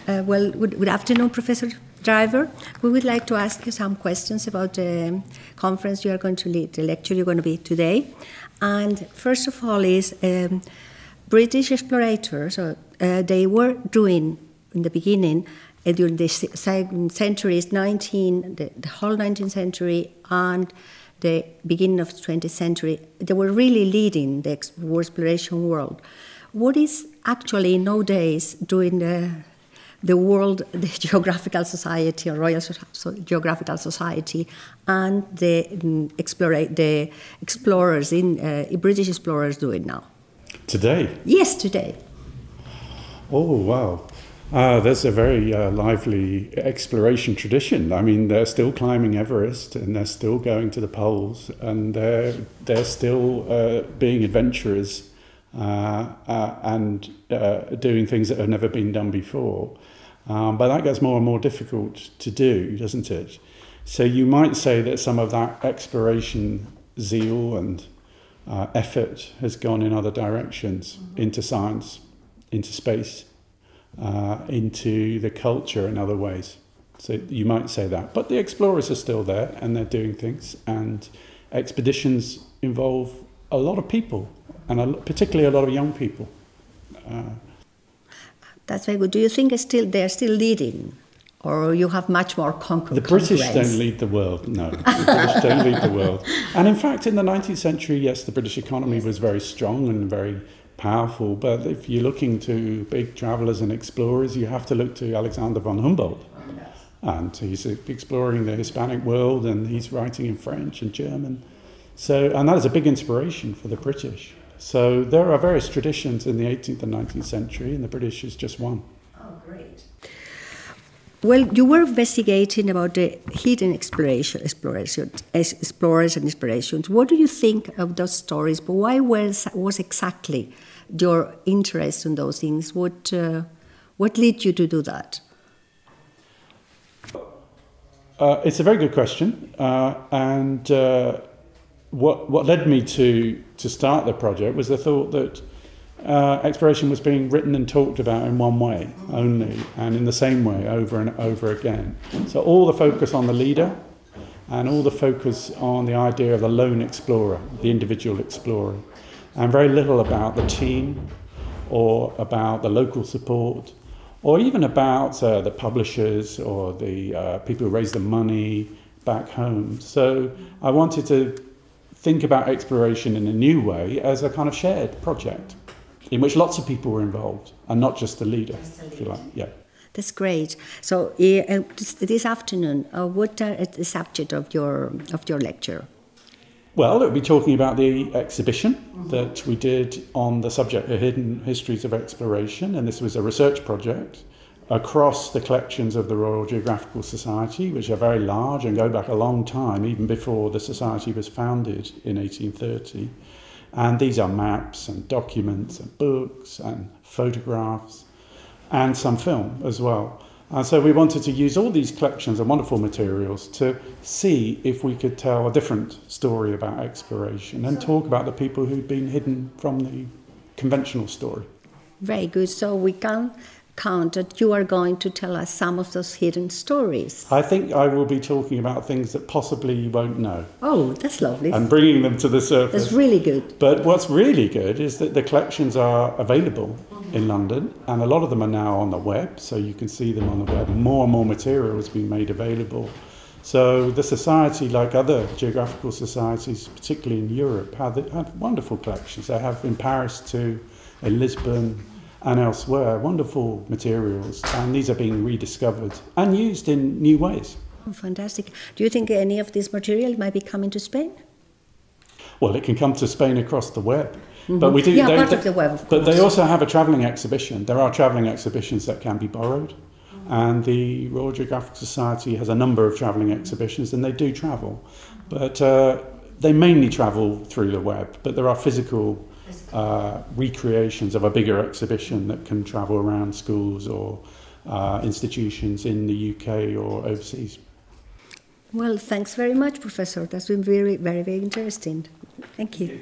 Good afternoon, Professor Driver. We would like to ask you some questions about the conference you are going to lead, the lecture you're going to be today. And first of all is British explorators, they were doing in the beginning, during the centuries, the whole 19th century and the beginning of the 20th century, they were really leading the exploration world. What is actually nowadays doing the world, the Geographical Society, or Royal Geographical Society, and the explorers, British explorers doing now? Today? Yes, today. Oh, wow. There's a very lively exploration tradition. I mean, they're still climbing Everest, and they're still going to the poles, and they're still being adventurers and doing things that have never been done before. But that gets more and more difficult to do, doesn't it? So you might say that some of that exploration zeal and effort has gone in other directions, into science, into space, into the culture in other ways. So you might say that. But the explorers are still there, and they're doing things, and expeditions involve a lot of people, and particularly a lot of young people. That's very good. Do you think they're still leading, or you have much more concurrence? The British don't lead the world, no. The British don't lead the world. And in fact, in the 19th century, yes, the British economy was very strong and very powerful, but if you're looking to big travellers and explorers, you have to look to Alexander von Humboldt. And he's exploring the Hispanic world, and he's writing in French and German. And that is a big inspiration for the British. So there are various traditions in the 18th and 19th century, and the British is just one. Oh, great. Well, you were investigating about the hidden explorers and inspirations. What do you think of those stories? But why was exactly your interest in those things? What led you to do that? It's a very good question, What led me to start the project was the thought that exploration was being written and talked about in one way only, and in the same way over and over again. So all the focus on the leader, and all the focus on the idea of the lone explorer, the individual explorer, and very little about the team, or about the local support, or even about the publishers or the people who raise the money back home. So I wanted to think about exploration in a new way as a kind of shared project in which lots of people were involved, and not just the leader, if you like. Yeah. That's great. So this afternoon, what is the subject of your lecture? Well, we'll be talking about the exhibition that we did on the subject of hidden histories of exploration, and this was a research project across the collections of the Royal Geographical Society, which are very large and go back a long time, even before the Society was founded in 1830. And these are maps and documents and books and photographs and some film as well. And so we wanted to use all these collections of wonderful materials to see if we could tell a different story about exploration and talk about the people who'd been hidden from the conventional story. Very good. So we can count that you are going to tell us some of those hidden stories. I think I will be talking about things that possibly you won't know. Oh, that's lovely. And bringing them to the surface. That's really good. But what's really good is that the collections are available in London, and a lot of them are now on the web, so you can see them on the web. More and more material is being made available. So the society, like other geographical societies, particularly in Europe, have wonderful collections. They have in Paris too, in Lisbon, and elsewhere, wonderful materials, and these are being rediscovered and used in new ways. Oh, fantastic. Do you think any of this material might be coming to Spain? Well, it can come to Spain across the web. But we do, part of the web, of course. But they also have a travelling exhibition. There are travelling exhibitions that can be borrowed, and the Royal Geographical Society has a number of travelling exhibitions, and they do travel. But they mainly travel through the web, but there are physical recreations of a bigger exhibition that can travel around schools or institutions in the UK or overseas. Well, thanks very much, Professor. That's been very, very, very interesting. Thank you.